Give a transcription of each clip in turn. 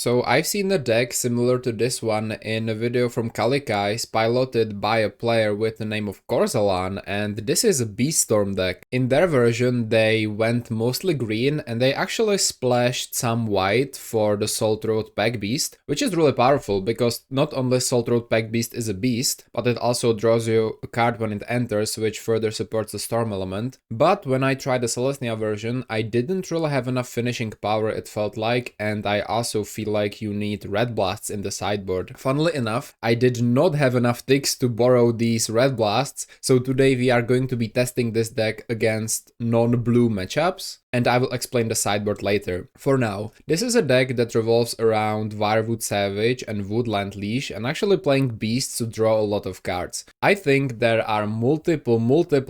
So I've seen a deck similar to this one in a video from Kalikaiz piloted by a player with the name of Corzalan, and this is a Beast Storm deck. In their version they went mostly green and they actually splashed some white for the Soul Throat Pack Beast, which is really powerful because not only Soul Throat Pack Beast is a beast, but it also draws you a card when it enters, which further supports the Storm element. But when I tried the Celestia version, I didn't really have enough finishing power, it felt like, and I also feel like you need red blasts in the sideboard. Funnily enough, I did not have enough ticks to borrow these red blasts, so today we are going to be testing this deck against non-blue matchups, and I will explain the sideboard later. For now, this is a deck that revolves around Wirewood Savage and Woodland Leash, and actually playing beasts to draw a lot of cards. I think there are multiple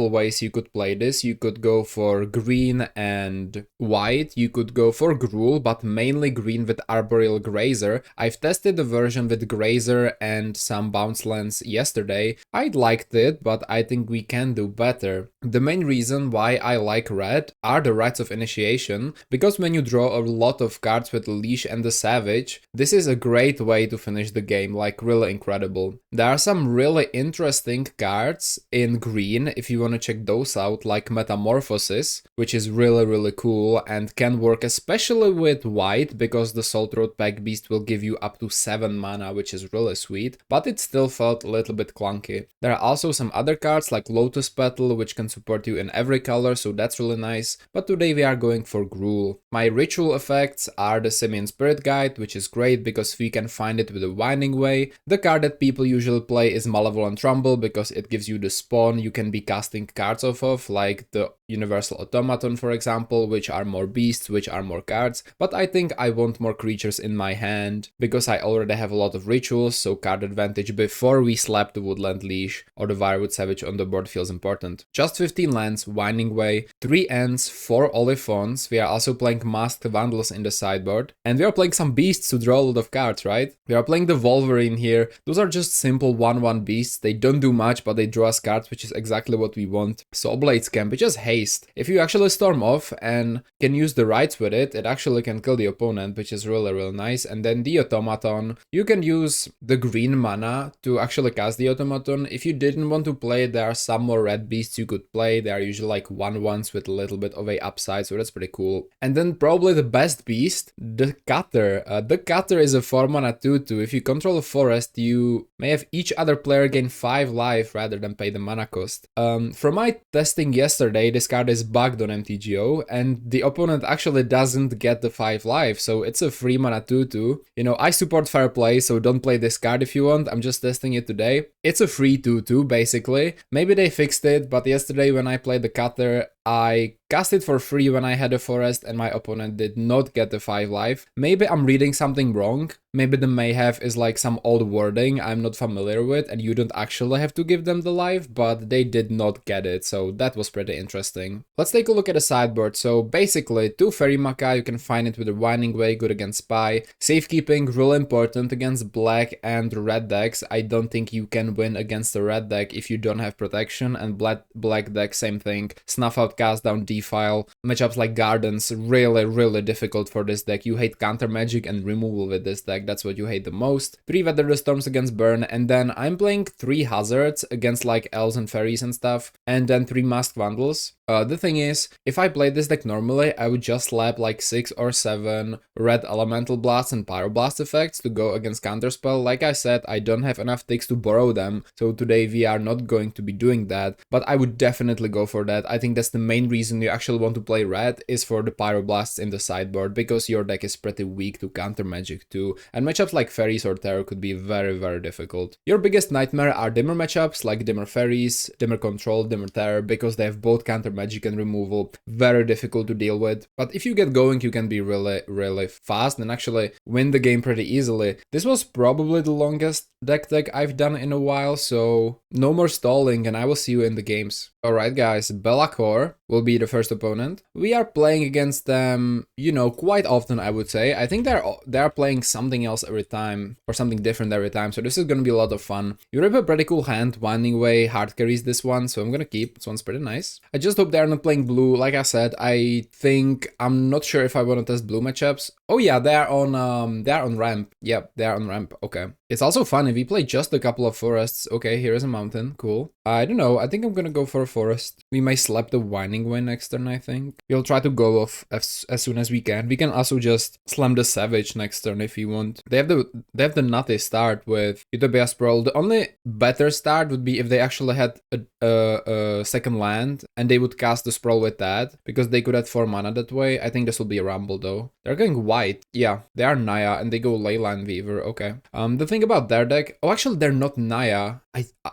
ways you could play this. You could go for green and white, you could go for Gruul, but mainly green with Arboreal Grazer. I've tested the version with Grazer and some bounce lands yesterday. I liked it, but I think we can do better. The main reason why I like red are the Rites of Initiation, because when you draw a lot of cards with the Leash and the Savage, this is a great way to finish the game, like really incredible. There are some really interesting cards in green if you want to check those out, like Metamorphosis, which is really cool and can work especially with white because the Soul Throat Pack Beast will give you up to 7 mana, which is really sweet, but it still felt a little bit clunky. There are also some other cards like Lotus Petal, which can support you in every color, so that's really nice, but today we are going for Gruul. My ritual effects are the Simian Spirit Guide, which is great because we can find it with a Winding Way. The card that people usually play is Malevolent Rumble because it gives you the spawn you can be casting cards off of, like the Universal Automaton for example, which are more beasts, which are more cards, but I think I want more creatures in my hand because I already have a lot of rituals, so card advantage before we slap the Woodland Leash or the Wirewood Savage on the board feels important. Just 15 lands, Winding Way, 3 ends, 4 Olifants. We are also playing Masked Vandals in the sideboard, and we are playing some beasts to draw a lot of cards, right? We are playing the Wolverine here. Those are just simple 1/1 beasts. They don't do much, but they draw us cards, which is exactly what we want. Soulblade Scamp, it's just haste. If you actually storm off and can use the rights with it, it actually can kill the opponent, which is really nice. And then the Automaton, you can use the green mana to actually cast the Automaton. If you didn't want to play, there are some more red beasts you could play. They are usually like 1/1s with a little bit of a upside, so that's pretty cool. And then probably the best beast, the Cutter. The Cutter is a 4 mana 2/2. If you control a forest, you may have each other player gain 5 life rather than pay the mana cost. From my testing yesterday, this card is bugged on MTGO, and the opponent actually doesn't get the 5 life, so it's a 3 mana 2/2. You know, I support fair play, so don't play this card if you want. I'm just testing it today. It's a free 2/2 basically. Maybe they fixed it, but yesterday when I played the Cutter, I cast it for free when I had a forest and my opponent did not get the 5 life. Maybe I'm reading something wrong. Maybe the may have is like some old wording I'm not familiar with and you don't actually have to give them the life, but they did not get it, so that was pretty interesting. Let's take a look at the sideboard. So basically 2 Fairy Maca, you can find it with a Winding Way, good against Spy. Safekeeping, really important against black and red decks. I don't think you can win against a red deck if you don't have protection, and black deck same thing. Snuff Out, Cast Down, Defile. Matchups like Gardens, really difficult for this deck. You hate counter magic and removal with this deck, that's what you hate the most. 3 Weather the Storms against Burn, and then I'm playing 3 Hazards against like Elves and Fairies and stuff, and then 3 Masked Vandals. The thing is, if I played this deck normally, I would just slap like 6 or 7 red Elemental Blasts and Pyroblast effects to go against Counterspell. Like I said, I don't have enough ticks to borrow them, so today we are not going to be doing that, but I would definitely go for that. I think that's the main reason you actually want to play red, is for the Pyroblasts in the sideboard, because your deck is pretty weak to counter magic too, and matchups like Fairies or Terror could be very difficult. Your biggest nightmare are Dimmer matchups like Dimmer Fairies, Dimmer Control, Dimmer Terror, because they have both counter magic and removal, very difficult to deal with. But if you get going, you can be really fast and actually win the game pretty easily. This was probably the longest deck I've done in a while, so no more stalling and I will see you in the games. Alright guys, Be'lakor will be the first opponent. We are playing against them, you know, quite often I would say. I think they're playing something else every time, or something different every time, so this is gonna be a lot of fun. You have a pretty cool hand, Winding Way, hard carries this one, so I'm gonna keep. This one's pretty nice. I just hope they're not playing blue. Like I said, I'm not sure if I want to test blue matchups. Oh yeah, they are on ramp. Yep, they are on ramp. Okay. It's also fun if we play just a couple of forests. Okay, here is a mountain. Cool. I don't know. I think I'm gonna go for a forest. We may slap the winding way next turn, I think. We'll try to go off as soon as we can. We can also just slam the savage next turn if you want. They have the nutty start with Utopia Sprawl. The only better start would be if they actually had a second land and they would cast the Sprawl with that, because they could add 4 mana that way. I think this will be a rumble though. They're going white. Yeah, they are Naya and they go Leyline Weaver. Okay. The thing about their deck, oh actually they're not Naya.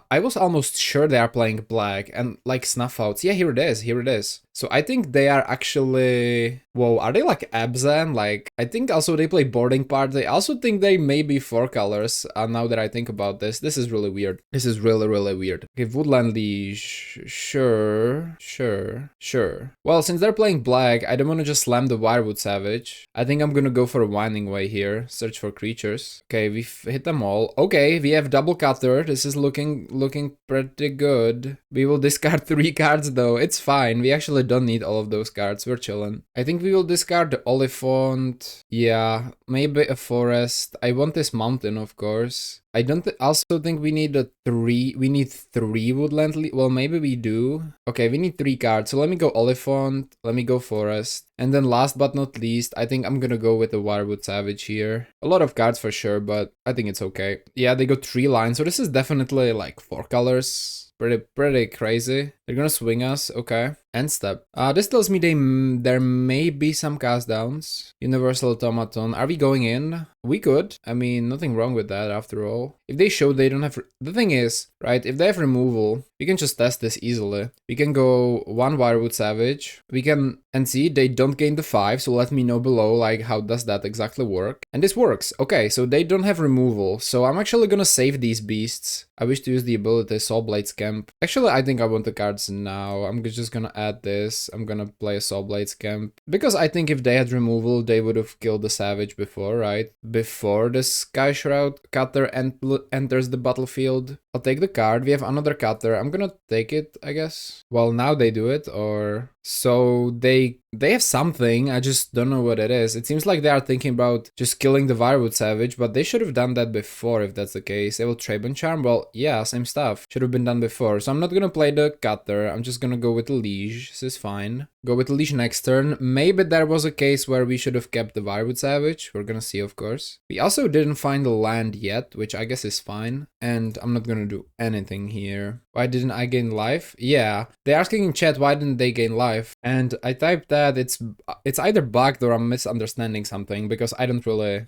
I was almost sure they are playing black and like snuff outs. Yeah, here it is. Here it is. So I think they are actually, whoa, are they like Abzan? Like, I think also they play Boarding Party. I also think they may be 4 colors. Now that I think about this, this is really weird. This is really, really weird. Okay, Woodland Liege, sure. Well, since they're playing black, I don't want to just slam the Wirewood Savage. I think I'm gonna go for a Winding Way here. Search for creatures. Okay, we've hit them all. Okay, we have double cutter. This is looking pretty good. We will discard 3 cards though. It's fine. We actually don't need all of those cards. We're chilling. I think we will discard the Oliphant. Yeah, maybe a forest. I want this mountain, of course. I don't also think we need we need 3 woodland. Well, maybe we do. Okay, we need 3 cards. So let me go Oliphant, let me go Forest. And then last but not least, I think I'm gonna go with the Wirewood Savage here. A lot of cards for sure, but I think it's okay. Yeah, they go 3 lines. So this is definitely like 4 colors. Pretty crazy. They're gonna swing us, okay. End step. This tells me there may be some cast downs. Universal Automaton. Are we going in? We could. I mean, nothing wrong with that after all. If they show they don't have... The thing is, right, if they have removal, we can just test this easily. We can go 1 Wirewood Savage. We can... And see, they don't gain the 5, so let me know below, like, how does that exactly work? And this works. Okay, so they don't have removal, so I'm actually gonna save these beasts. I wish to use the ability Soulblade Scamp. Actually, I think I want the cards now. I'm just gonna add this. I'm gonna play a Soulblade Scamp. Because I think if they had removal, they would have killed the Savage before, right? Before the Sky Shroud Cutter enters the battlefield. I'll take the card. We have another Cutter. I'm gonna take it, I guess. Well, now they do it, or... So they have something, I just don't know what it is. It seems like they are thinking about just killing the Wirewood Savage, but they should have done that before if that's the case. They will Trabant Charm, well, yeah, same stuff. Should have been done before. So I'm not gonna play the Cutter, I'm just gonna go with the Liege. This is fine. Go with the Liege next turn. Maybe there was a case where we should have kept the Wirewood Savage. We're gonna see, of course. We also didn't find the land yet, which I guess is fine. And I'm not gonna do anything here. Why didn't I gain life? Yeah, they're asking in chat why didn't they gain life, and I typed that it's either bugged or I'm misunderstanding something, because I don't really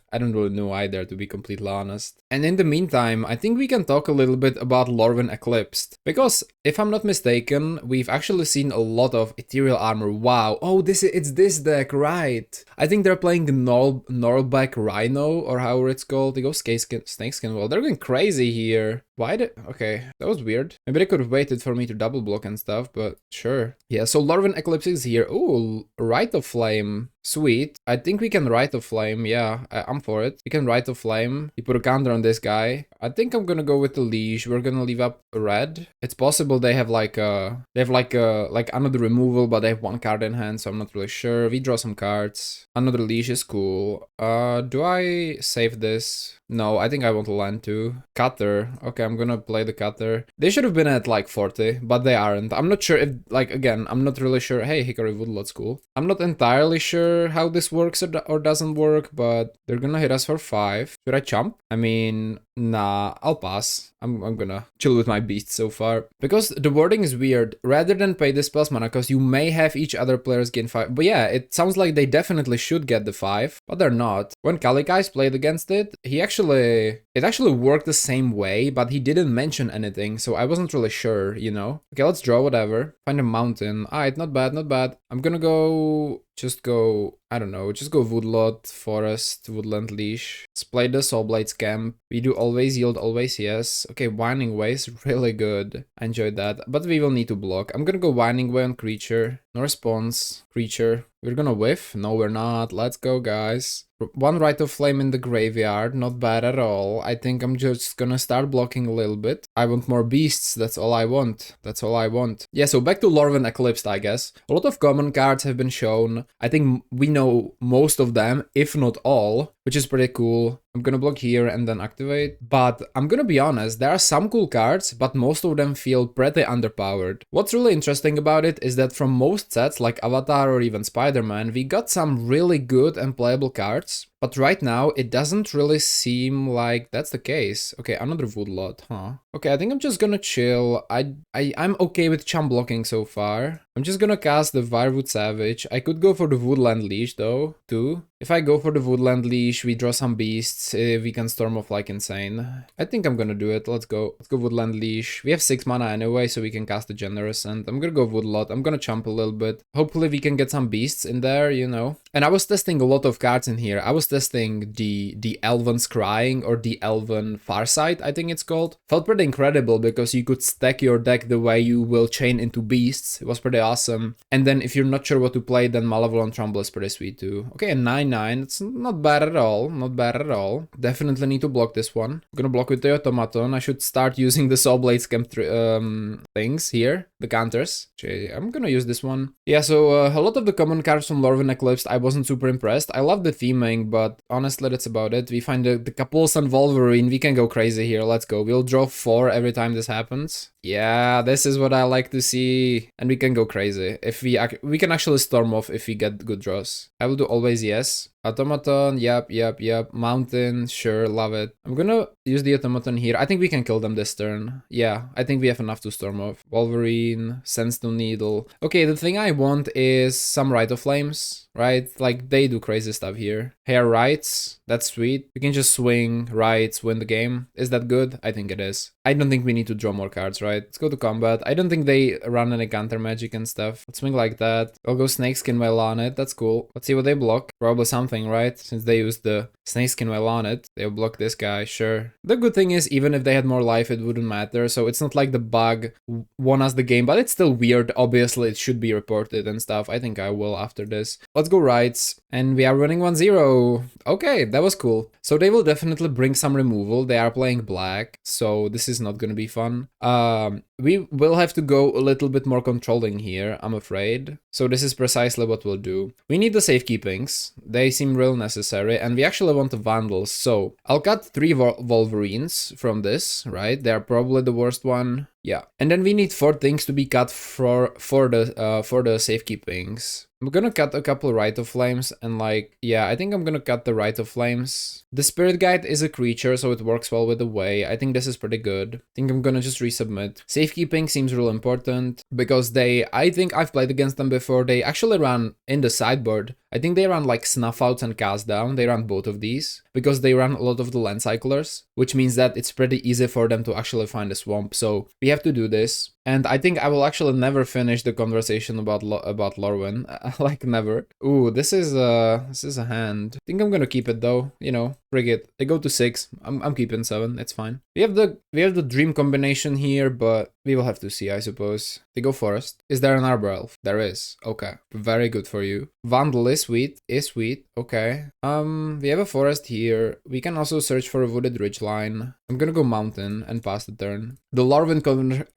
know either, to be completely honest. And in the meantime, I think we can talk a little bit about Lorwyn Eclipsed, because if I'm not mistaken, we've actually seen a lot of Ethereal Armor. Wow, oh, it's this deck, right? I think they're playing Norlback Rhino, or however it's called. They go Snakeskin. Well, they're going crazy here. Why did... Okay, that was weird. Maybe they could have waited for me to double block and stuff, but sure. Yeah, so Lorwyn Eclipse is here. Ooh, Rite of Flame. Sweet. I think we can Rite of Flame. Yeah, I'm for it. We can Rite of Flame. We put a counter on this guy. I think I'm gonna go with the Liege. We're gonna leave up red. It's possible they have like another removal, but they have 1 card in hand, so I'm not really sure. We draw some cards. Another Liege is cool. Do I save this? No, I think I want to land too. Cutter. Okay, I'm gonna play the Cutter. They should have been at like 40, but they aren't. I'm not sure if, like, again, I'm not really sure. Hey, Hickory Woodlot's cool. I'm not entirely sure how this works or doesn't work, but they're gonna hit us for 5. Should I chump? I mean, nah, I'll pass. I'm gonna chill with my beasts so far. Because the wording is weird. Rather than pay this plus mana cost, you may have each other players gain 5. But yeah, it sounds like they definitely should get the 5, but they're not. When Kalikaiz played against it, it actually worked the same way, but he didn't mention anything, so I wasn't really sure, you know? Okay, let's draw whatever. Find a mountain. Alright, not bad, not bad. I'm gonna go... I don't know, just go Woodlot, Forest, Woodland Leash. Let's play the Soulblade Scamp. We do always yield, always yes. Okay, Winding Way is really good. I enjoyed that, but we will need to block. I'm gonna go Winding Way on creature. No response. Creature. We're gonna whiff? No, we're not. Let's go, guys. One Rite of Flame in the graveyard, not bad at all. I think I'm just gonna start blocking a little bit. I want more beasts, that's all I want. That's all I want. Yeah, so back to Lorwyn Eclipsed, I guess. A lot of common cards have been shown. I think we know most of them, if not all, which is pretty cool. I'm gonna block here and then activate. But I'm gonna be honest, there are some cool cards, but most of them feel pretty underpowered. What's really interesting about it is that from most sets, like Avatar or even Spider-Man, we got some really good and playable cards. But right now, it doesn't really seem like that's the case. Okay, another Woodlot, huh? Okay, I think I'm just gonna chill. I'm okay with chump blocking so far. I'm just gonna cast the Wirewood Savage. I could go for the Woodland Leash though, too. If I go for the Woodland Leash, we draw some beasts, we can storm off like insane. I think I'm gonna do it, let's go. Let's go Woodland Leash. We have 6 mana anyway, so we can cast the Generous, and I'm gonna go Woodlot. I'm gonna chump a little bit. Hopefully we can get some beasts in there, you know. And I was testing a lot of cards in here. I was testing the Elven Scrying or the Elven Farsight, I think it's called. Felt pretty incredible because you could stack your deck the way you will chain into beasts. It was pretty awesome. And then if you're not sure what to play, then Malevolent Trumbull is pretty sweet too. Okay, a 9/9. It's not bad at all. Not bad at all. Definitely need to block this one. I'm gonna block with the Automaton. I should start using the Saw Blade Scam things here. The counters. Okay, I'm gonna use this one. Yeah, so a lot of the common cards from Lorwyn Eclipsed, I wasn't super impressed. I love the theming, but honestly, that's about it. We find the Capulse and Wolverine. We can go crazy here. Let's go. We'll draw 4 every time this happens. Yeah, this is what I like to see. And we can go crazy. If we can actually storm off if we get good draws. I will do always yes. Automaton, yep. Mountain, sure, love it. I'm gonna use the Automaton here. I think we can kill them this turn. Yeah, I think we have enough to storm off. Wolverine, Sandstone Needle. Okay, the thing I want is some Rite of Flames, right? Like, they do crazy stuff here. Hair Rights, that's sweet. We can just swing, rights, win the game. Is that good? I think it is. I don't think we need to draw more cards, right? Let's go to combat. I don't think they run any counter magic and stuff. Let's swing like that. I'll go Snakeskin while on it. That's cool. Let's see what they block. Probably something, right? Since they used the Snakeskin while on it, they'll block this guy, sure. The good thing is, even if they had more life, it wouldn't matter. So it's not like the bug won us the game, but it's still weird. Obviously, it should be reported and stuff. I think I will after this. Let's go rights. And we are running 1-0. Okay, that was cool. So they will definitely bring some removal. They are playing black, so this is not gonna be fun. We will have to go a little bit more controlling here, I'm afraid. So this is precisely what we'll do. We need the safekeepings. They seem real necessary, and we actually want the Vandals. So I'll cut 3 Wolverines from this, right? They're probably the worst one. Yeah. And then we need 4 things to be cut for the safekeepings. I'm gonna cut a couple Rite of Flames and like, yeah, I think I'm gonna cut the Rite of Flames. The Spirit Guide is a creature, so it works well with the way. I think this is pretty good. I think I'm gonna just resubmit. Safekeeping seems real important because I think I've played against them before. They actually run in the sideboard. I think they run like Snuff Outs and Cast Down. They run both of these because they run a lot of the Land Cyclers, which means that it's pretty easy for them to actually find a swamp. So we have to do this. And I think I will actually never finish the conversation about Lorwyn. Like never. Ooh, this is a hand. I think I'm gonna keep it though. You know, frig it. They go to 6. I'm keeping 7. It's fine. We have the dream combination here, but we will have to see, I suppose. They go forest. Is there an Arbor Elf? There is. Okay, very good for you. Vandal is sweet. Okay. We have a forest here. We can also search for a wooded ridgeline. I'm gonna go mountain and pass the turn. The Lorwyn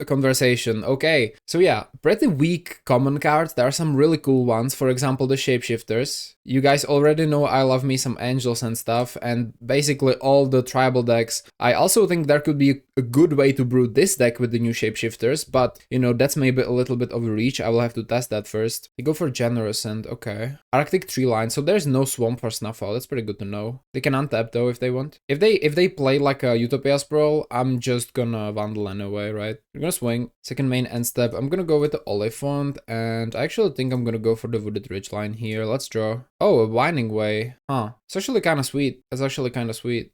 conversation. Okay, so yeah, pretty weak common cards. There are some really cool ones. For example, the Shapeshifters. You guys already know I love me some angels and stuff, and basically all the tribal decks. I also think there could be a good way to brew this deck with the new Shapeshifters, but you know, that's maybe a little bit of a reach. I will have to test that first. You go for Generous and okay. Arctic Tree Line, so there's no swamp for Snuffle. That's pretty good to know. They can untap though if they want. If they play like a Utopia Sprawl, I'm just gonna Vandal anyway, right? We're gonna swing. Second main end step. I'm gonna go with the Oliphant, and I actually think I'm gonna go for the Wooded Ridgeline here. Let's draw. Oh, a Winding Way. Huh. It's actually kind of sweet.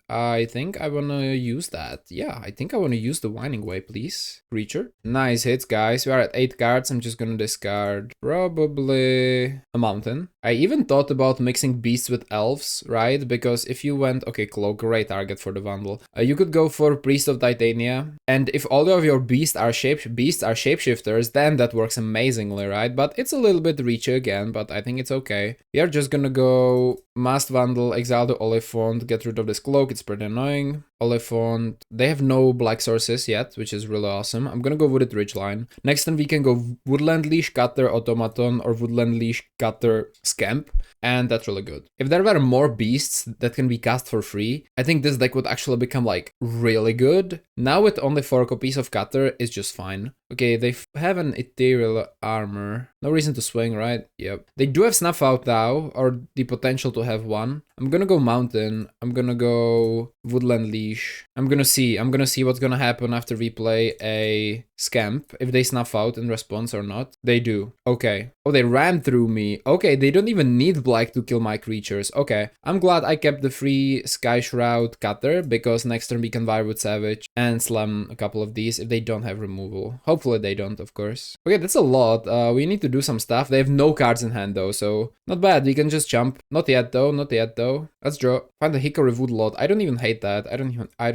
I think I wanna use that. Yeah, I think I wanna use the Winding Way, please. Creature. Nice hits, guys. We are at 8 cards. I'm just gonna discard probably a Mountain. I even thought about mixing beasts with elves, right? Because if you went, okay, Cloak, great target for the Vandal. You could go for Priest of Titania, and if all of your beasts are shapeshifters, then that works amazingly, right? But it's a little bit reachy again, but I think it's okay. We are just gonna go Masked Vandal, exile the Oliphant, get rid of this Cloak, it's pretty annoying. Oliphant, they have no black sources yet, which is really awesome. I'm gonna go Wooded Ridgeline. Next turn we can go Woodland Leash, Cutter, Automaton, or Woodland Leash, Cutter, Scamp, and that's really good. If there were more beasts that can be cast for free, I think this deck would actually become like really good. Now with only 4 copies of Cutter, it's just fine. Okay, they have an ethereal armor. No reason to swing, right? Yep. They do have Snuff Out now, or the potential to have one. I'm gonna go Mountain. I'm gonna go Woodland Leash. I'm gonna see what's gonna happen after we play a Scamp, if they snuff out in response or not. They do. Okay. Oh, they ran through me. Okay, they don't even need black to kill my creatures. Okay. I'm glad I kept the free Sky Shroud Cutter, because next turn we can Wirewood Savage and slam a couple of these if they don't have removal. Hopefully they don't, of course. Okay, that's a lot. We need to do some stuff. They have no cards in hand though, so not bad. We can just jump. Not yet though, not yet though. Let's draw. Find the Hickory Woodlot. I don't even hate that. I don't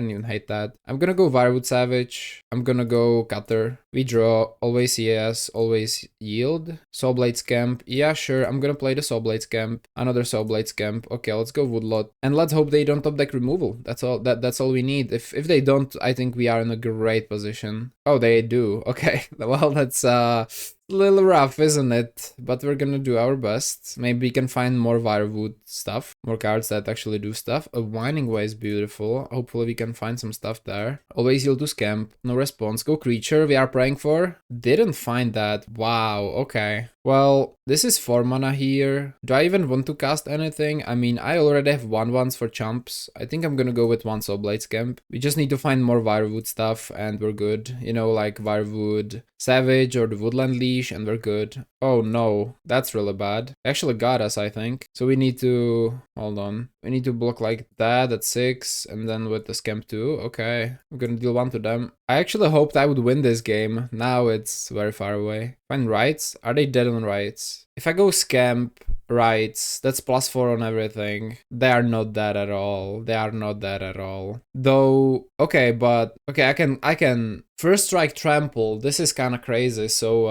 even hate that. I'm gonna go Wirewood Savage. I'm gonna go Cutter. We draw. Always yes. Always yield. Soulblade Scamp. Yeah, sure. I'm gonna play the Soulblade Scamp. Another Soulblade Scamp. Okay, let's go Woodlot. And let's hope they don't top deck removal. That's all. That's all we need. If they don't, I think we are in a great position. Oh, they do. Okay. Well, that's a little rough, isn't it? But we're gonna do our best. Maybe we can find more Wirewood stuff. More cards that actually do stuff. A Winding Way is beautiful. Hopefully we can find some stuff there. Always yield to Scamp. No response. Go Creature. We are praying for. Didn't find that. Wow. Okay. Well, this is 4 mana here. Do I even want to cast anything? I mean, I already have 1/1s for chumps. I think I'm gonna go with 1 Soulblade Scamp. We just need to find more Wirewood stuff and we're good. You know, like Wirewood Savage or the Woodland Leash, and we're good. Oh no, that's really bad. Actually got us, I think. So we need to, hold on. We need to block like that at 6 and then with the Scamp 2. Okay, I'm gonna deal 1 to them. I actually hoped I would win this game. Now it's very far away. Find rights? Are they dead on rights? If I go Scamp, rights, that's +4 on everything. They are not dead at all. They are not dead at all. Though, okay, but, okay, I can first strike trample. This is kind of crazy. So,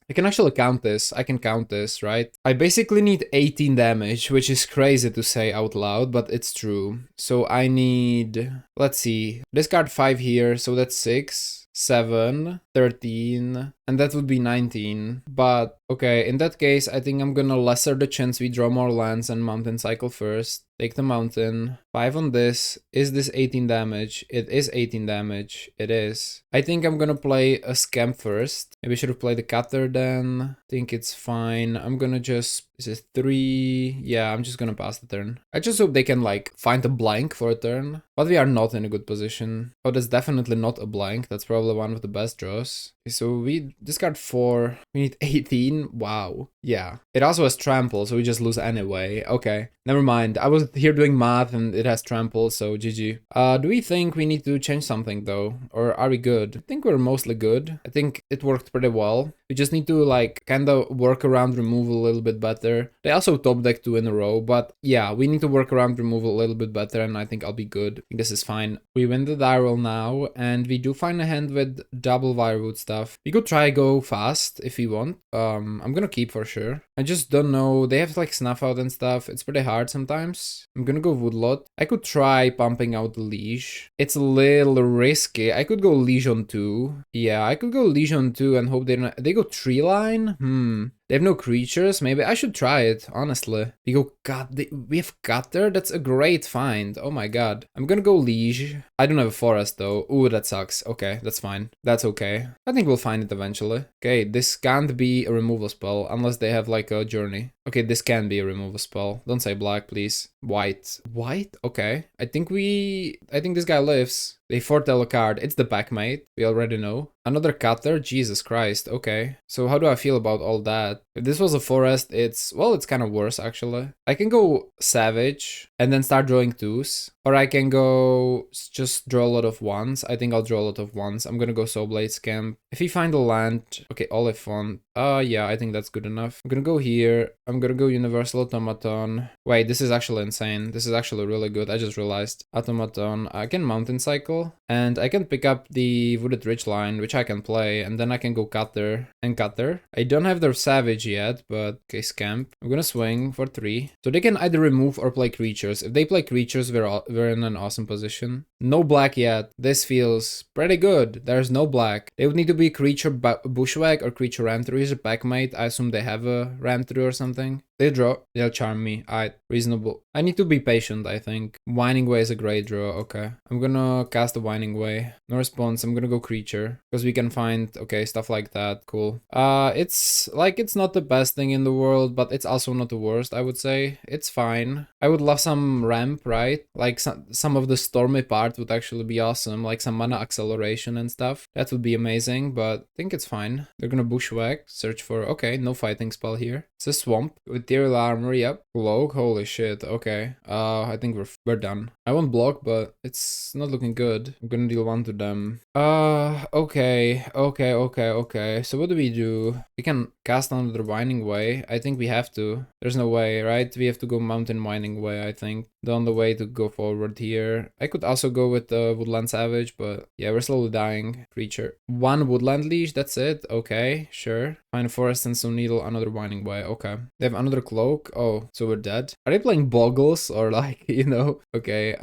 I can actually count this. I can count this, right? I basically need 18 damage, which is crazy to say out loud, but it's true. So I need, let's see, discard 5 here. So that's 6, 7, 13, and that would be 19. But okay, in that case, I think I'm gonna lesser the chance we draw more lands and mountain cycle first. Take the mountain. 5 on this. Is this 18 damage? It is 18 damage. It is. I think I'm gonna play a Scamp first. Maybe I should have played the Cutter then. I think it's fine. I'm gonna just, this is 3. Yeah, I'm just gonna pass the turn. I just hope they can like find a blank for a turn. But we are not in a good position. Oh, that's definitely not a blank. That's probably one of the best draws. Okay, so we discard 4. We need 18. Wow. Yeah. It also has trample, so we just lose anyway. Okay. Never mind. I was here doing math and it has trample, so GG. Do we think we need to change something though? Or are we good? I think we're mostly good. I think it worked pretty well. We just need to like kind of work around removal a little bit better. They also top deck 2 in a row, but yeah, we need to work around removal a little bit better and I think I'll be good. I think this is fine. We win the die roll now and we do find a hand with double Wirewood stuff. We could try go fast if we want. I'm gonna keep for sure. I just don't know. They have like snuff out and stuff. It's pretty hard sometimes. I'm gonna go Woodlot. I could try pumping out the Leash. It's a little risky. I could go Leash on 2. Yeah, I could go Leash on 2 and hope they go Tree Line. They have no creatures. Maybe I should try it, honestly. We go we have Cutter? That's a great find. Oh my god. I'm gonna go Liege. I don't have a forest though. Ooh, that sucks. Okay, that's fine. That's okay. I think we'll find it eventually. Okay, this can't be a removal spell unless they have like a journey. Okay, this can be a removal spell. Don't say black, please. White. White? Okay. I think this guy lives. They foretell a card. It's the Packmate. We already know. Another Cutter? Jesus Christ. Okay. So how do I feel about all that? If this was a forest, it's kind of worse actually. I can go Savage and then start drawing 2s. Or I can go just draw a lot of ones. I think I'll draw a lot of ones. I'm gonna go Soul Blade Scamp. If he find a land, okay, Oliphant. Yeah, I think that's good enough. I'm gonna go here. I'm gonna go Universal Automaton. Wait, this is actually insane. This is actually really good. I just realized. Automaton. I can Mountain Cycle. And I can pick up the Wooded Ridgeline, which I can play. And then I can go Cutter and Cutter. I don't have their Savage yet, but okay, Scamp. I'm gonna swing for 3. So they can either remove or play creatures. If they play creatures, we're in an awesome position. No black yet. This feels pretty good. There's no black. They would need to be creature Bushwhack or creature Ram through. Here's a Packmate. I assume they have a Ram through or something. They draw. They'll charm me. Alright, reasonable. I need to be patient, I think. Winding Way is a great draw. Okay. I'm gonna cast the Winding Way. No response. I'm gonna go creature. Because we can find, okay, stuff like that. Cool. It's not the best thing in the world, but it's also not the worst, I would say. It's fine. I would love some ramp, right? Like some of the stormy part would actually be awesome. Like some mana acceleration and stuff. That would be amazing, but I think it's fine. They're gonna Bushwhack. Search for, okay, no fighting spell here. It's a Swamp with Ethereal Armor, yep. Cloak, holy shit, okay. I think we're done. I won't block, but it's not looking good. I'm gonna deal 1 to them. Okay. So what do? We can cast another Winding Way. I think we have to. There's no way, right? We have to go Mountain Winding Way, I think. The only way to go forward here. I could also go with the Woodland Savage, but yeah, we're slowly dying. Creature. 1 Woodland Leash, that's it. Okay, sure. Find a Forest and some Needle, another Winding Way. Okay. They have another Cloak. Oh, so we're dead. Are they playing Boggles or like, you know? Okay,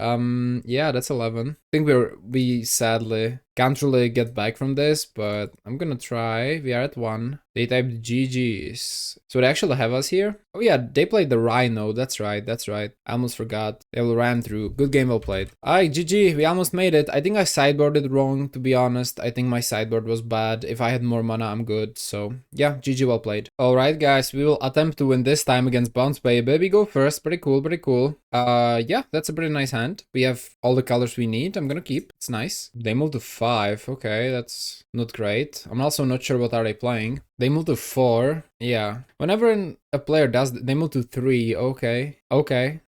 yeah, that's 11. I think we sadly can't really get back from this, but I'm gonna try. We are at 1. They typed GG's. So they actually have us here? Oh yeah, they played the Rhino. That's right. I almost forgot. They all ran through. Good game, well played. Alright, GG. We almost made it. I think I sideboarded wrong, to be honest. I think my sideboard was bad. If I had more mana, I'm good. So yeah, GG, well played. Alright guys, we will attempt to win this time against Bounce Baby. We go first. Pretty cool. Yeah, that's a pretty nice hand. We have all the colors we need. I'm gonna keep. It's nice. They moved to 5. Okay, that's not great. I'm also not sure what are they playing. They move to 4. Yeah. Whenever a player does, they move to 3. Okay.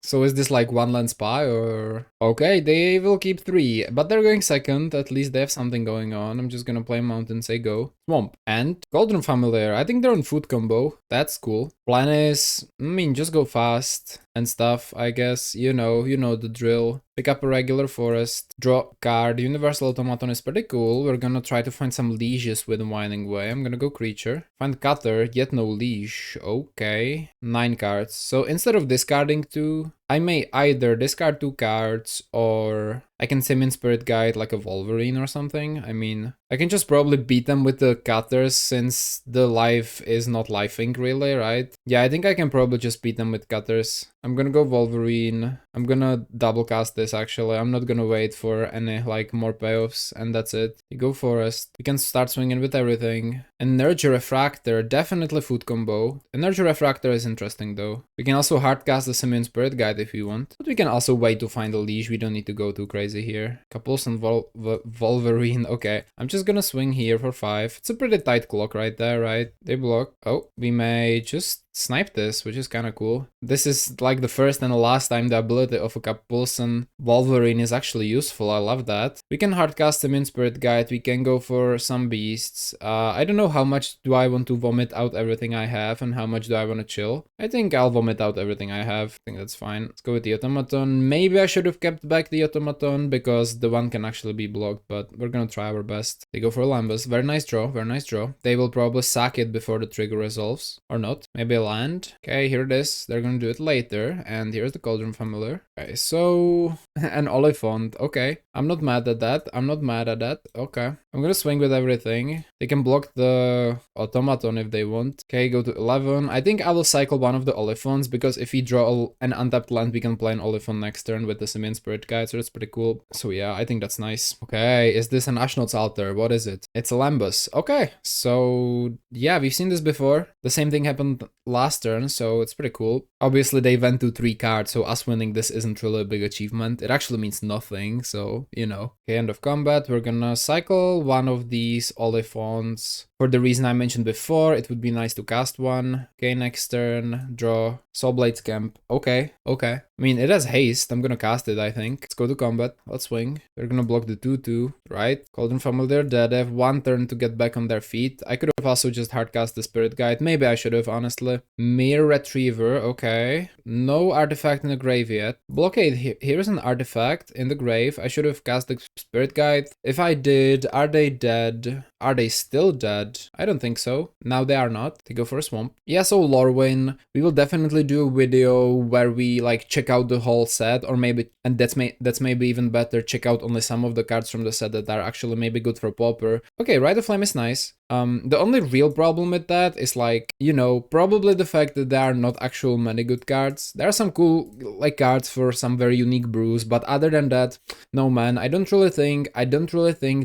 So is this like one land spy or? Okay, they will keep 3, but they're going second. At least they have something going on. I'm just gonna play Mountain, say go. Swamp and Golden Familiar. I think they're on food combo. That's cool. Plan is, just go fast and stuff, I guess. You know the drill. Pick up a regular forest, draw card. Universal Automaton is pretty cool. We're gonna try to find some leashes with a Winding Way. I'm gonna go creature. Find Cutter, yet no leash. Okay. 9 cards. So instead of discarding 2, I may either discard 2 cards or I can Simian Spirit Guide like a Wolverine or something. I mean, I can just probably beat them with the Cutters since the life is not lifing really, right? Yeah, I think I can probably just beat them with Cutters. I'm gonna go Wolverine. I'm gonna double cast this actually. I'm not gonna wait for any like more payoffs and that's it. You go Forest. We can start swinging with everything. Energy Refractor, definitely food combo. Energy Refractor is interesting though. We can also hardcast the Simian Spirit Guide if we want. But we can also wait to find a leash. We don't need to go too crazy here. Couples and Wolverine. Okay, I'm just gonna swing here for 5. It's a pretty tight clock right there, right? They block. Oh, we may just snipe this, which is kind of cool. This is like the first and the last time the ability of a Capulson Wolverine is actually useful. I love that. We can hardcast the Min Spirit Guide. We can go for some beasts. I don't know how much do I want to vomit out everything I have and how much do I want to chill. I think I'll vomit out everything I have. I think that's fine. Let's go with the Automaton. Maybe I should have kept back the Automaton because the one can actually be blocked, but we're gonna try our best. They go for Lambus. Very nice draw. They will probably sack it before the trigger resolves. Or not. Maybe a land. Okay, here it is. They're gonna do it later. And here's the Cauldron Familiar. Okay, so an Oliphant. Okay, I'm not mad at that. Okay, I'm gonna swing with everything. They can block the Automaton if they want. Okay, go to 11. I think I will cycle one of the Oliphants because if we draw an untapped land, we can play an Oliphant next turn with the Simian Spirit Guide, so that's pretty cool. So yeah, I think that's nice. Okay, is this an Ashnod's Altar? What is it? It's a Lambus. Okay, so yeah, we've seen this before. The same thing happened last turn, so it's pretty cool. Obviously, they went to 3 cards, so us winning this isn't really a big achievement. It actually means nothing, so, you know. Okay, end of combat, we're gonna cycle one of these Oliphants. For the reason I mentioned before, it would be nice to cast one. Okay, next turn, draw. Soul Blade Scamp. Okay, okay. I mean, it has haste. I'm gonna cast it, I think. Let's go to combat. Let's swing. They're gonna block the 2/2, right? Cauldron Familiar, dead. They have one turn to get back on their feet. I could have also just hardcast the Spirit Guide. Maybe I should have, honestly. Mere Retriever, okay. No artifact in the grave yet. Blockade, here's an artifact in the grave. I should have cast the Spirit Guide. If I did, are they dead? Are they still dead? I don't think so. Now they are not. They go for a swamp. Yeah, so Lorwyn, we will definitely do a video where we like check out the whole set, or maybe, and that's maybe even better, check out only some of the cards from the set that are actually maybe good for Pauper. Okay, Rite of Flame is nice. The only real problem with that is like, you know, probably the fact that there are not actual many good cards. There are some cool like cards for some very unique brews, but other than that, no man, I don't really think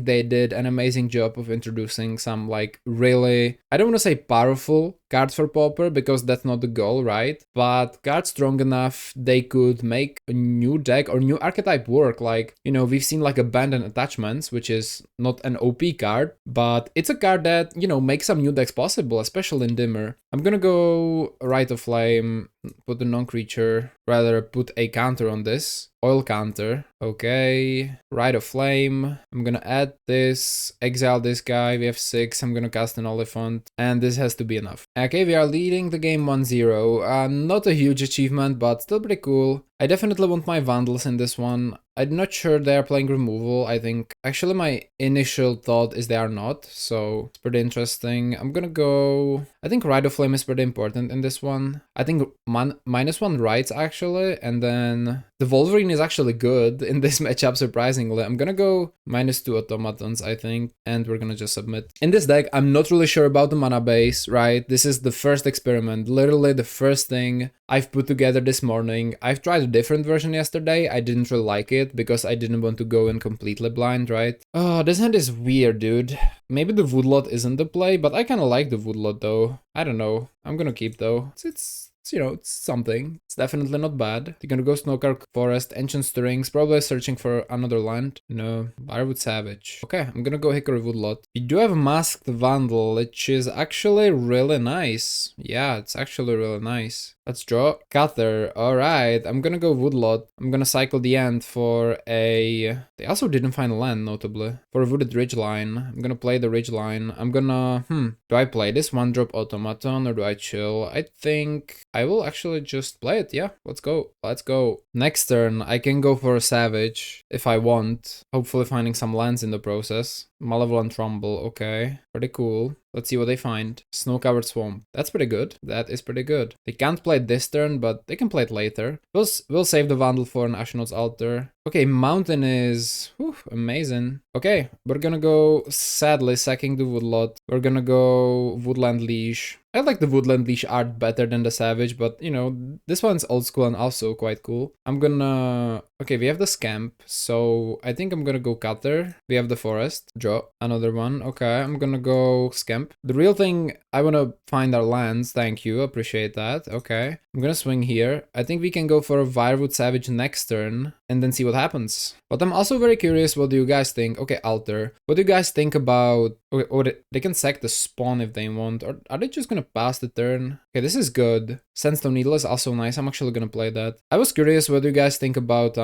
they did an amazing job of introducing some like really, I don't want to say powerful cards for Pauper because that's not the goal, right? But cards strong enough they could make a new deck or new archetype work. Like, you know, we've seen like Abandoned Attachments, which is not an OP card, but it's a card that, you know, makes some new decks possible, especially in Dimmer. I'm gonna go Rite of Flame, put a non-creature, rather put a counter on this. Oil counter, okay. Rite of Flame, I'm gonna add this, exile this guy, we have 6, I'm gonna cast an Oliphant, and this has to be enough. Okay, we are leading the game 1-0, not a huge achievement, but still pretty cool. I definitely want my Vandals in this one. I'm not sure they are playing removal, I think. Actually, my initial thought is they are not, so it's pretty interesting. I'm gonna go... I think Rite of Flame is pretty important in this one. I think -1 rights, actually, and then the Wolverine is actually good in this matchup, surprisingly. I'm gonna go -2 automatons, I think, and we're gonna just submit. In this deck, I'm not really sure about the mana base, right? This is the first experiment, literally the first thing I've put together this morning. I've tried a different version yesterday. I didn't really like it because I didn't want to go in completely blind, right? Oh, this hand is weird, dude. Maybe the Woodlot isn't the play, but I kind of like the Woodlot though. I don't know. I'm gonna keep though. It's you know, it's something. It's definitely not bad. You're gonna go Snowcark Forest, Ancient Stirrings, probably searching for another land. No, Firewood Savage. Okay, I'm gonna go Hickory Woodlot. We do have a Masked Vandal, which is actually really nice. Yeah, it's actually really nice. Let's draw Cutter. Alright, I'm gonna go Woodlot. I'm gonna cycle the end for a... They also didn't find a land, notably. For a Wooded Ridgeline. I'm gonna play the Ridgeline. I'm gonna... Do I play this 1-drop Automaton or do I chill? I think I will actually just play it. Yeah, let's go. Let's go. Next turn, I can go for a Savage if I want. Hopefully finding some lands in the process. Malevolent Rumble, okay. Pretty cool. Let's see what they find. Snow-covered Swamp. That's pretty good. That is pretty good. They can't play it this turn, but they can play it later. We'll save the Vandal for an Ashnod's Altar. Okay, Mountain is amazing. Okay, we're gonna go, sadly, sacking the Woodlot. We're gonna go Woodland Leash. I like the Woodland Leash art better than the Savage, but, you know, this one's old school and also quite cool. I'm gonna... Okay, we have the Scamp, so I think I'm gonna go Cutter. We have the Forest. Draw another one. Okay, I'm gonna go Scamp. The real thing, I wanna find our lands. Thank you, appreciate that. Okay, I'm gonna swing here. I think we can go for a Firewood Savage next turn and then see what happens. But I'm also very curious, what do you guys think? Okay, Altar. What do you guys think about... Okay, or they can sack the Spawn if they want, or are they just gonna pass the turn? Okay, this is good. Sandstone Needle is also nice. I'm actually gonna play that. I was curious what you guys think about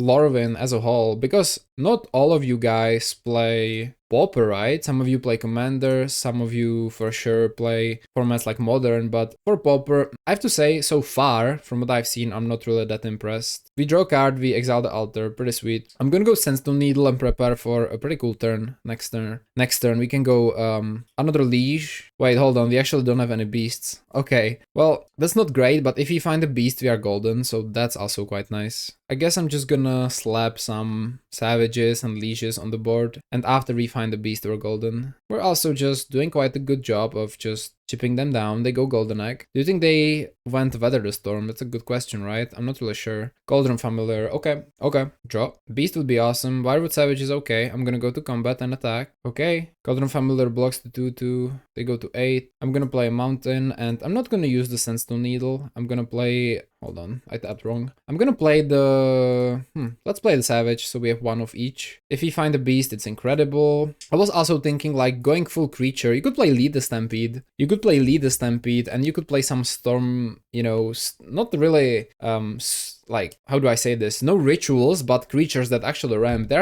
Lorwyn as a whole, because not all of you guys play Pauper, right? Some of you play Commander, some of you for sure play formats like Modern, but for Pauper, I have to say, so far, from what I've seen, I'm not really that impressed. We draw a card, we exile the Altar, pretty sweet. I'm gonna go Sandstone Needle and prepare for a pretty cool turn next turn. Next turn, we can go another Leash. Wait, hold on, we actually don't have any beasts. Okay, well, that's not great, but if we find a beast, we are golden, so that's also quite nice. I guess I'm just gonna slap some Savages and Leashes on the board, and after we find the beast, we're golden. We're also just doing quite a good job of just chipping them down. They go Golden Egg. Do you think they went Weather the Storm? That's a good question, right? I'm not really sure. Cauldron Familiar. Okay, okay. Draw. Beast would be awesome. Firewood Savage is okay. I'm gonna go to combat and attack. Okay. Cauldron Familiar blocks the 2/2. They go to 8. I'm gonna play a Mountain, and I'm not gonna use the Sandstone Needle. I'm gonna play... Hold on, I tapped wrong. I'm gonna play the... Let's let's play the Savage, so we have one of each. If we find a beast, it's incredible. I was also thinking like going full creature. You could play Lead the Stampede. You could play Lead the Stampede, and you could play some Storm, you know, not really, like, how do I say this? No rituals, but creatures that actually ramp. There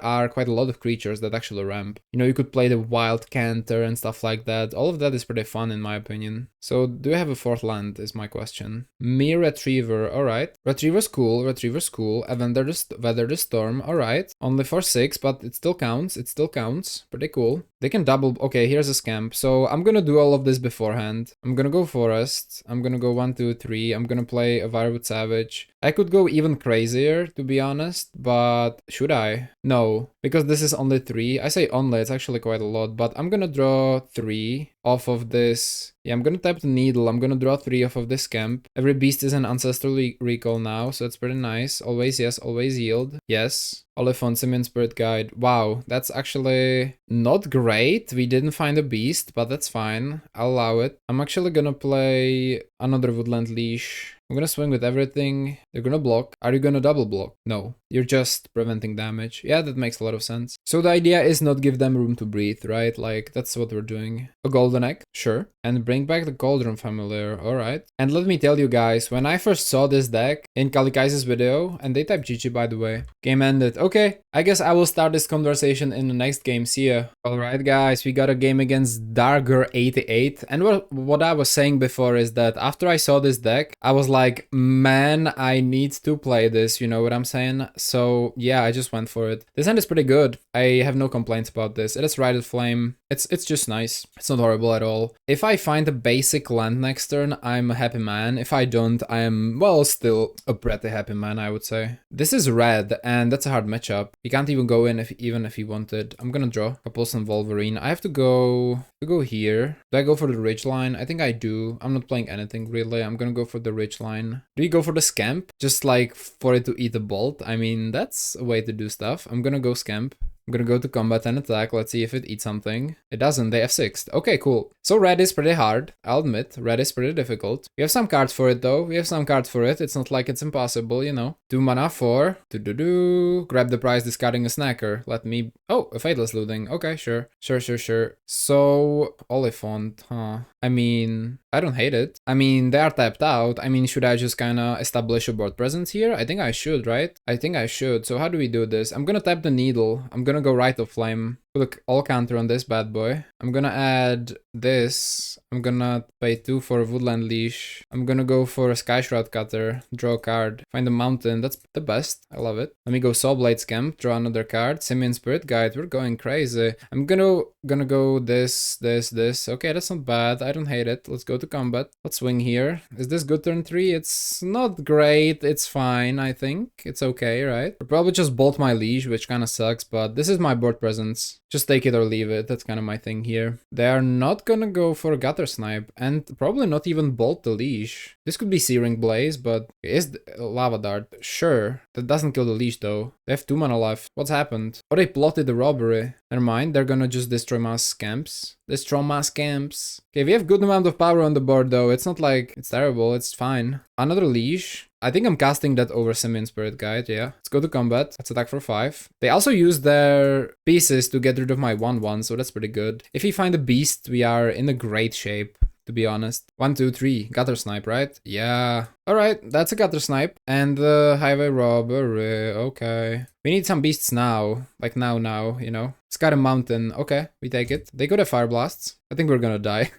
are quite a lot of creatures that actually ramp. You know, you could play the Wild Canter and stuff like that. All of that is pretty fun in my opinion. So do you have a fourth land is my question. Mere Retriever, alright. Retriever's cool, Retriever's cool. Weather the Storm, alright. Only for 6, but it still counts, it still counts. Pretty cool. They can double, okay, here's a Scamp. So I'm gonna do all of this beforehand. I'm gonna go Forest. I'm gonna go 1, 2, 3. I'm gonna play a Wirewood Savage. I could go even crazier, to be honest, but should I? No, because this is only 3. I say only, it's actually quite a lot, but I'm gonna draw 3 off of this. Yeah, I'm gonna tap the Needle. I'm gonna draw 3 off of this Scamp. Every beast is an Ancestral Recall now, so it's pretty nice. Always yes, always yield. Yes. Oliphant, Simian Spirit Guide. Wow, that's actually not great. We didn't find a beast, but that's fine. I'll allow it. I'm actually gonna play another Woodland Leash. I'm gonna swing with everything. They're gonna block. Are you gonna double block? No. You're just preventing damage. Yeah, that makes a lot of sense. So the idea is not give them room to breathe, right? Like, that's what we're doing. A Golden Egg? Sure. And bring back the Cauldron Familiar. Alright. And let me tell you guys, when I first saw this deck in Kalikaiz's video, and they typed GG by the way, game ended. Okay, I guess I will start this conversation in the next game. See ya. Alright guys, we got a game against Darger88. And what I was saying before is that after I saw this deck, I was like, man, I need to play this, you know what I'm saying? So yeah, I just went for it. This hand is pretty good. I have no complaints about this. It is Righted Flame. It's just nice. It's not horrible at all. If I find a basic land next turn, I'm a happy man. If I don't, I am, well, still a pretty happy man, I would say. This is red, and that's a hard matchup. He can't even go in even if he wanted. I'm gonna draw Compulsion Wolverine. I have to go here. Do I go for the Ridgeline? I think I do. I'm not playing anything really. I'm gonna go for the Ridgeline. Do you go for the Scamp? Just like for it to eat a bolt? I mean, that's a way to do stuff. I'm gonna go Scamp. I'm gonna go to combat and attack. Let's see if it eats something. It doesn't. They have 6th. Okay, cool. So red is pretty hard. I'll admit, red is pretty difficult. We have some cards for it though. We have some cards for it. It's not like it's impossible, you know. 2 mana for grab the prize, discarding a Snacker. Let me... Oh, a Fadeless Looting. Okay, sure. Sure. So, Oliphant, huh? I mean, I don't hate it. I mean, they are tapped out. I mean, should I just kinda establish a board presence here? I think I should, right? I think I should. So how do we do this? I'm gonna tap the Needle. I'm gonna go Rite of Flame. Look, all counter on this bad boy. I'm gonna add this. I'm gonna pay 2 for a Woodland Leash. I'm gonna go for a Sky Shroud Cutter. Draw a card. Find a mountain. That's the best. I love it. Let me go Sawblade Scamp. Draw another card. Simian Spirit Guide. We're going crazy. I'm gonna go this. Okay, that's not bad. I don't hate it. Let's go to combat. Let's swing here. Is this good turn 3? It's not great. It's fine, I think. It's okay, right? I'll probably just bolt my Leash, which kind of sucks, but this is my board presence. Just take it or leave it. That's kind of my thing here. They are not gonna go for Gutter Snipe and probably not even bolt the Leash. This could be Searing Blaze, but is Lava Dart? Sure. That doesn't kill the Leash though. They have 2 mana left. What's happened? Oh, they plotted the robbery. Never mind. They're gonna just destroy my Scamps. Destroy my Scamps. Okay, we have good amount of power on the board though. It's not like it's terrible. It's fine. Another Leash. I think I'm casting that over Simian Spirit Guide, yeah. Let's go to combat. Let's attack for 5. They also use their pieces to get rid of my 1/1, so that's pretty good. If we find a beast, we are in a great shape, to be honest. 1, 2, 3. Gutter Snipe, right? Yeah. Alright, that's a Gutter Snipe. And the Highway Robbery, okay. We need some beasts now. Like now, you know. It's got a mountain. Okay, we take it. They could have Fire Blasts. I think we're gonna die.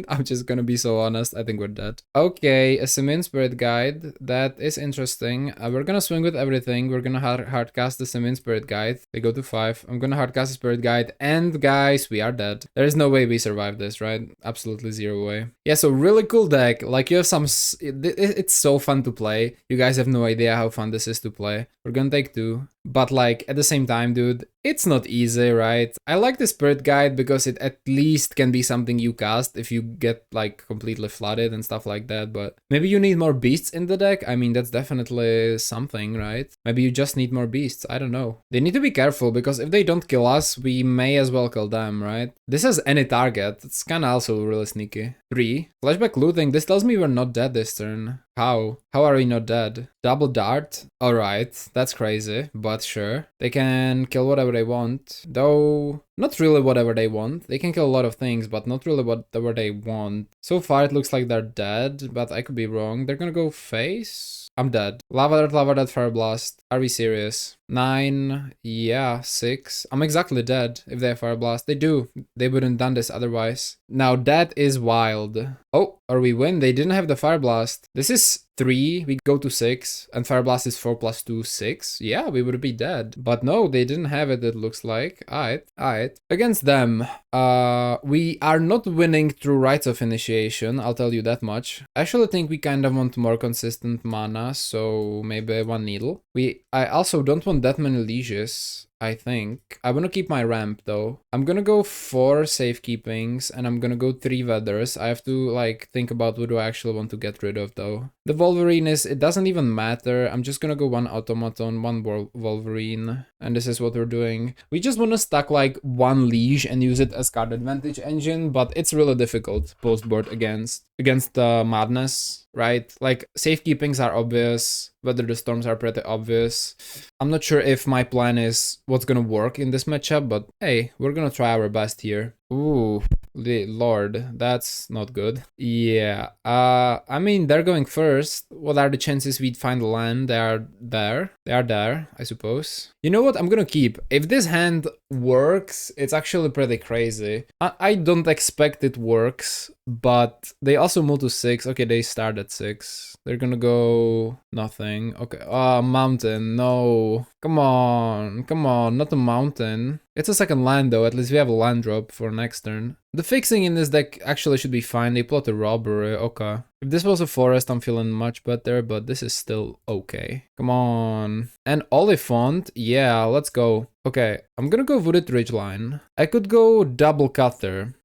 I'm just gonna be so honest. I think we're dead. Okay, a Simian Spirit Guide. That is interesting. We're gonna swing with everything. We're gonna hardcast the Simian Spirit Guide. They go to 5. I'm gonna hardcast the Spirit Guide. And guys, we are dead. There is no way we survive this, right? Absolutely zero way. Yeah, so really cool deck. Like you have some... It's so fun to play. You guys have no idea how fun this is to play. We're gonna take 2. But like at the same time, dude, it's not easy, right? I like the Spirit Guide because it at least can be something you cast if you get like completely flooded and stuff like that. But maybe you need more beasts in the deck. I mean, that's definitely something, right? Maybe you just need more beasts. I don't know. They need to be careful because if they don't kill us, we may as well kill them, right? This has any target. It's kind of also really sneaky. 3. Flashback Looting. This tells me we're not dead this turn. How? How are we not dead? Double dart? Alright, that's crazy, but sure. They can kill whatever they want, though not really whatever they want. They can kill a lot of things, but not really whatever they want. So far it looks like they're dead, but I could be wrong. They're gonna go face? I'm dead. Lava Dart, Fire Blast. Are we serious? 9, yeah, 6. I'm exactly dead if they have Fire Blast. They do. They wouldn't done this otherwise. Now that is wild. Oh, or we win. They didn't have the Fire Blast. This is 3, we go to 6, and Fire Blast is 4 plus 2, 6. Yeah, we would be dead. But no, they didn't have it, it looks like. Alright. Against them, we are not winning through Rites of Initiation, I'll tell you that much. I actually think we kind of want more consistent mana, so maybe 1 needle. I also don't want that many lieges. I think. I want to keep my ramp though. I'm gonna go 4 safekeepings and I'm gonna go 3 weathers. I have to like think about what do I actually want to get rid of though. The Wolverine is, it doesn't even matter. I'm just gonna go 1 automaton, 1 Wolverine. And this is what we're doing. We just want to stack like 1 liege and use it as card advantage engine, but it's really difficult post board against Madness, right? Like safekeepings are obvious, whether the storms are pretty obvious. I'm not sure if my plan is what's gonna work in this matchup, but hey, we're gonna try our best here. Ooh, Lord, that's not good. Yeah, I mean, they're going first. What are the chances we'd find the land? They are there. They are there, I suppose. You know what? I'm gonna keep. If this hand works, it's actually pretty crazy. I don't expect it works, but they also move to 6. Okay, they start at 6. They're gonna go nothing. Okay, mountain, no. Come on, not a mountain. It's a second land though, at least we have a land drop for next turn. The fixing in this deck actually should be fine. They plot a robbery, okay. If this was a forest, I'm feeling much better, but this is still okay. Come on. And Oliphant, yeah, let's go. Okay, I'm gonna go Wooded Ridgeline. I could go Double Cutter.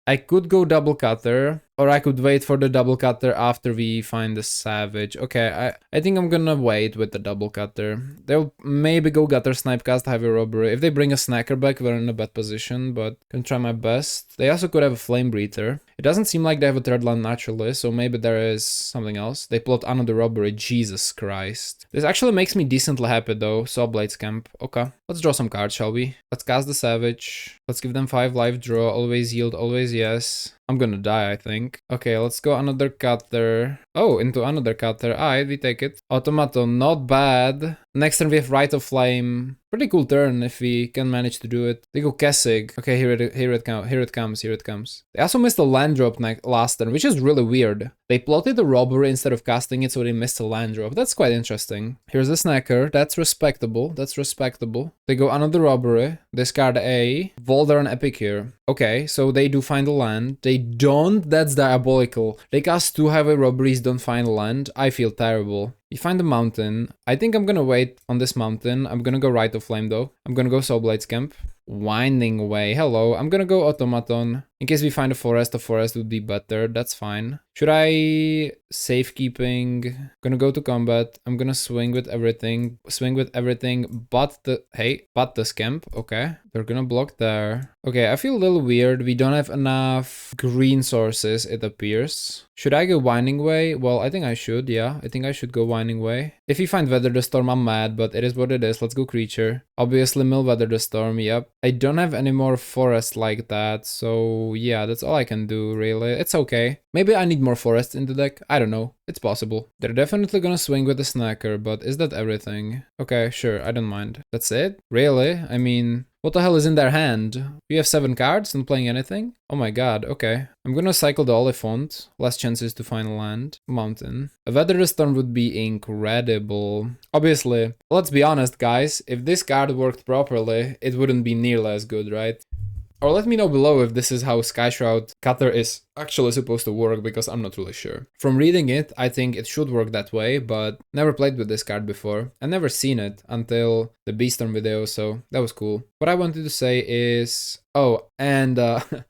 Or I could wait for the double cutter after we find the savage. Okay, I think I'm gonna wait with the double cutter. They'll maybe go gutter snipe cast heavy robbery. If they bring a snacker back, we're in a bad position, but can try my best. They also could have a flame breather. It doesn't seem like they have a third land naturally, so maybe there is something else. They plot another robbery. Jesus Christ. This actually makes me decently happy though. Saw Blades Camp. Okay, let's draw some cards, shall we? Let's cast the savage. Let's give them 5 life draw. Always yield, always yes. I'm gonna die, I think. Okay, let's go another cutter. Oh, into another cutter. Alright, we take it. Automaton, not bad. Next turn we have Rite of Flame. Pretty cool turn if we can manage to do it. They go Kessig. Okay, here it comes. They also missed a land drop last turn, which is really weird. They plotted a robbery instead of casting it, so they missed a land drop. That's quite interesting. Here's a snacker. That's respectable. They go another robbery. Discard a Volder and Epic here. Okay, so they do find a land. They don't. That's diabolical. They cast 2 heavy robberies, don't find a land. I feel terrible. You find a mountain. I think I'm gonna wait on this mountain. I'm gonna go Rite of Flame though. I'm gonna go Soulblades Camp. Winding Way. Hello. I'm gonna go Automaton. In case we find a forest would be better. That's fine. Should I safekeeping? Gonna go to combat. I'm gonna swing with everything. But the scamp. Okay. They're gonna block there. Okay, I feel a little weird. We don't have enough green sources, it appears. Should I go Winding Way? Well, I think I should, yeah. I think I should go Winding Way. If you find Weather the Storm, I'm mad, but it is what it is. Let's go creature. Obviously, mill Weather the Storm, yep. I don't have any more forests like that, so yeah, that's all I can do, really. It's okay. Maybe I need more forests in the deck. I don't know. It's possible. They're definitely gonna swing with the snacker, but is that everything? Okay, sure, I don't mind. That's it? Really? I mean, what the hell is in their hand? We have 7 cards, not playing anything? Oh my god, okay. I'm gonna cycle the Oliphant. Less chances to find land. Mountain. A Weather the Storm would be incredible. Obviously, let's be honest, guys. If this card worked properly, it wouldn't be nearly as good, right? Or let me know below if this is how Skyshroud Cutter is actually supposed to work, because I'm not really sure. From reading it, I think it should work that way, but never played with this card before. I never seen it until the Beastorm video, so that was cool. What I wanted to say is, Oh, and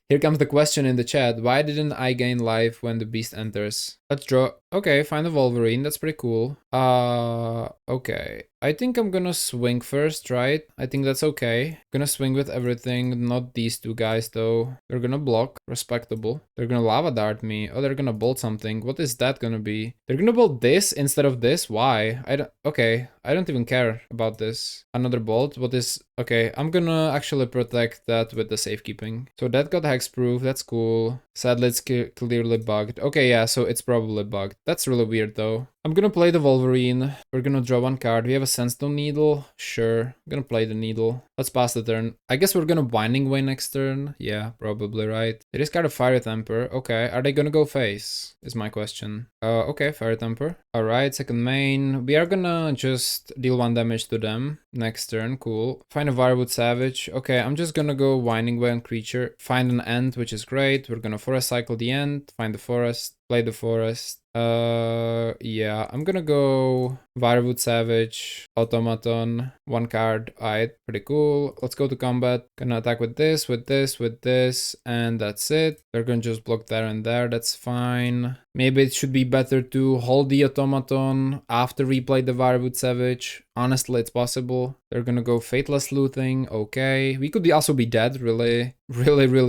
here comes the question in the chat. Why didn't I gain life when the beast enters? Let's draw. Okay, find a Wolverine. That's pretty cool. Okay. I think I'm gonna swing first, right? I think that's okay. Gonna swing with everything. Not these two guys, though. They're gonna block. Respectable. They're gonna lava dart me. Oh, they're gonna bolt something. What is that gonna be? They're gonna bolt this instead of this? Why? I don't... Okay. I don't even care about this. Another bolt. What is... Okay, I'm gonna actually protect that with the safekeeping. So that got hexproof. That's cool. Sadly, it's clearly bugged. Okay, yeah, so it's probably bugged. That's really weird, though. I'm gonna play the Wolverine. We're gonna draw one card. We have a Sandstone Needle. Sure. I'm gonna play the Needle. Let's pass the turn. I guess we're gonna Winding Way next turn. Yeah, probably, right? It is kind of Fire Temper. Okay, are they gonna go face? Is my question. Okay, Fire Temper. Alright, second main. We are gonna just deal 1 damage to them next turn. Cool. Find a Wirewood Savage. Okay, I'm just gonna go Winding Way on creature. Find an end, which is great. We're gonna Forest Cycle the end. Find the forest. Play the forest. Yeah, I'm gonna go Wirewood Savage, Automaton, 1 card. Alright, pretty cool. Let's go to combat. Gonna attack with this, with this, with this, and that's it. They're gonna just block there and there. That's fine. Maybe it should be better to hold the Automaton after we play the Wirewood Savage. Honestly, it's possible. They're gonna go Fateless Looting. Okay. We could also be dead really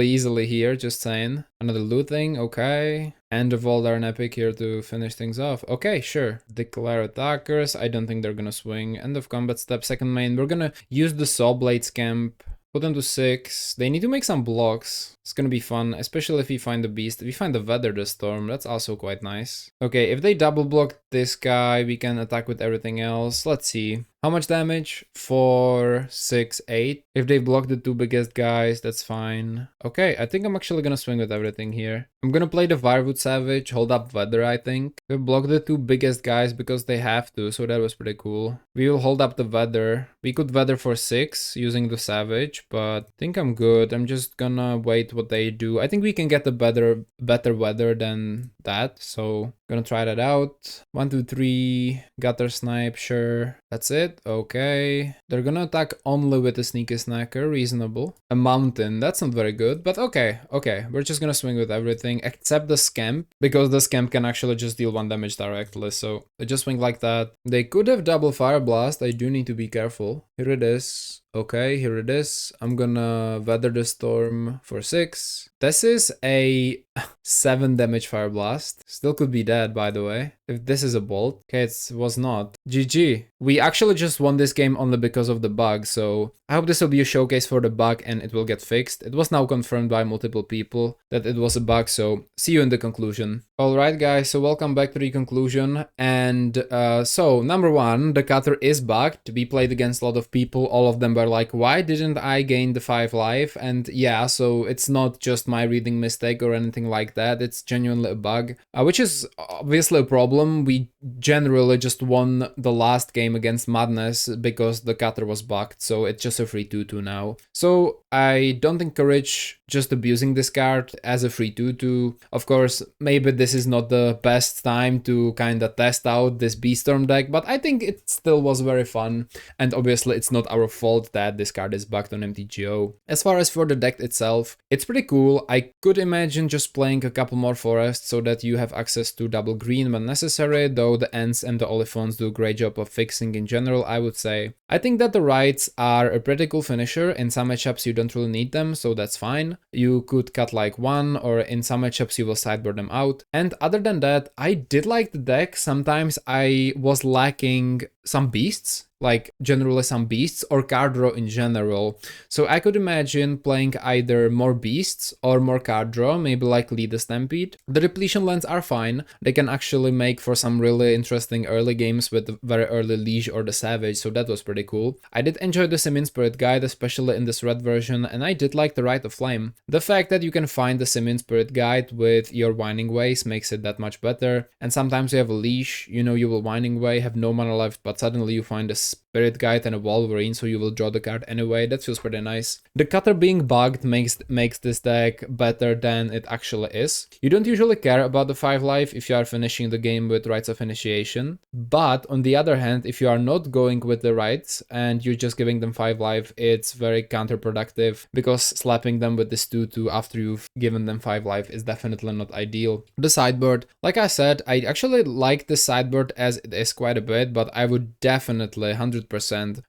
easily here, just saying. Another Looting. Okay. And the Voldaren Epic here to finish things off. Okay, sure. Declare attackers. I don't think they're gonna swing. End of combat step. Second main. We're gonna use the Saw Blades camp. Put them to 6. They need to make some blocks. It's gonna be fun, especially if we find the beast. If we find the Weather the Storm, that's also quite nice. Okay, if they double block this guy, we can attack with everything else. Let's see. How much damage? 4, 6, 8. If they block the 2 biggest guys, that's fine. Okay, I think I'm actually gonna swing with everything here. I'm gonna play the Wirewood Savage, hold up Weather, I think. We block the 2 biggest guys because they have to, so that was pretty cool. We will hold up the Weather. We could Weather for 6 using the Savage, but I think I'm good. I'm just gonna wait what they do. I think we can get a better Weather than that, so gonna try that out. 1, 2, 3, Gutter Snipe, sure. That's it. Okay. They're gonna attack only with a Sneaky Snacker. Reasonable. A Mountain. That's not very good, but okay. Okay. We're just gonna swing with everything except the Scamp, because the Scamp can actually just deal 1 damage directly. So I just swing like that. They could have double Fire Blast. I do need to be careful. Here it is. Okay, here it is. I'm gonna Weather the Storm for 6. This is a 7 damage Fire Blast. Still could be dead, by the way. If this is a bolt. Okay, it was not. GG. We actually just won this game only because of the bug, so I hope this will be a showcase for the bug and it will get fixed. It was now confirmed by multiple people that it was a bug, so see you in the conclusion. Alright guys, so welcome back to the conclusion. And so, number 1, the cutter is bugged. We played against a lot of people. All of them were like, why didn't I gain the 5 life? And yeah, so it's not just my reading mistake or anything like that. It's genuinely a bug, which is obviously a problem. We generally just won the last game against Madness because the cutter was bugged, so it's just a free 2-2 now. So I don't encourage just abusing this card as a free 2-2. Of course, maybe this is not the best time to kind of test out this Beastorm deck, but I think it still was very fun, and obviously it's not our fault that this card is bugged on MTGO. As far as for the deck itself, it's pretty cool. I could imagine just playing a couple more forests so that you have access to double green when necessary, though the Ents and the Oliphants do a great job of fixing in general, I would say. I think that the Rights are a pretty cool finisher. In some matchups you don't really need them, so that's fine. You could cut like 1, or in some matchups you will sideboard them out. And other than that, I did like the deck. Sometimes I was lacking some beasts, like generally some beasts or card draw in general. So I could imagine playing either more beasts or more card draw, maybe like Lead a Stampede. The depletion lands are fine. They can actually make for some really interesting early games with the very early Liege or the Savage, so that was pretty cool. I did enjoy the Simian Spirit Guide, especially in this red version, and I did like the Rite of Flame. The fact that you can find the Simian Spirit Guide with your Winding Ways makes it that much better. And sometimes you have a Leash, you know you will Winding Way, have no mana left but but suddenly you find a Spirit Guide and a Wolverine, so you will draw the card anyway. That feels pretty nice. The cutter being bugged makes this deck better than it actually is. You don't usually care about the 5 life if you are finishing the game with Rites of Initiation, but on the other hand, if you are not going with the rights and you're just giving them 5 life, it's very counterproductive, because slapping them with this 2/2 after you've given them 5 life is definitely not ideal. The sideboard, like I said, I actually like the sideboard as it is quite a bit, but I would definitely 100%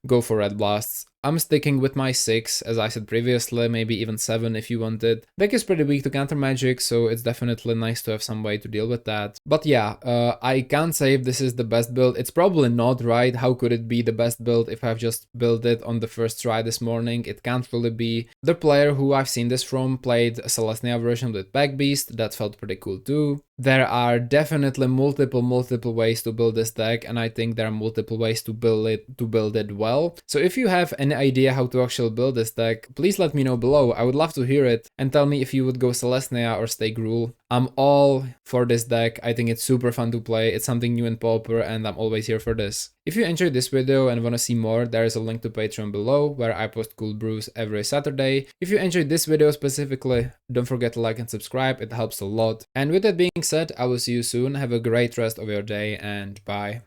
go for Red Blasts. I'm sticking with my 6, as I said previously, maybe even 7 if you wanted. Deck is pretty weak to counter magic, so it's definitely nice to have some way to deal with that. But yeah, I can't say if this is the best build. It's probably not, right? How could it be the best build if I've just built it on the first try this morning? It can't really be. The player who I've seen this from played a Celestia version with Pack Beast, that felt pretty cool too. There are definitely multiple ways to build this deck, and I think there are multiple ways to build it well. So if you have any idea how to actually build this deck, please let me know below. I would love to hear it, and tell me if you would go Celestia or stay Gruul. I'm all for this deck. I think it's super fun to play. It's something new in Pauper, and I'm always here for this. If you enjoyed this video and want to see more, there is a link to Patreon below, where I post cool brews every Saturday. If you enjoyed this video specifically, don't forget to like and subscribe, it helps a lot. And with that being said, I will see you soon. Have a great rest of your day, and bye.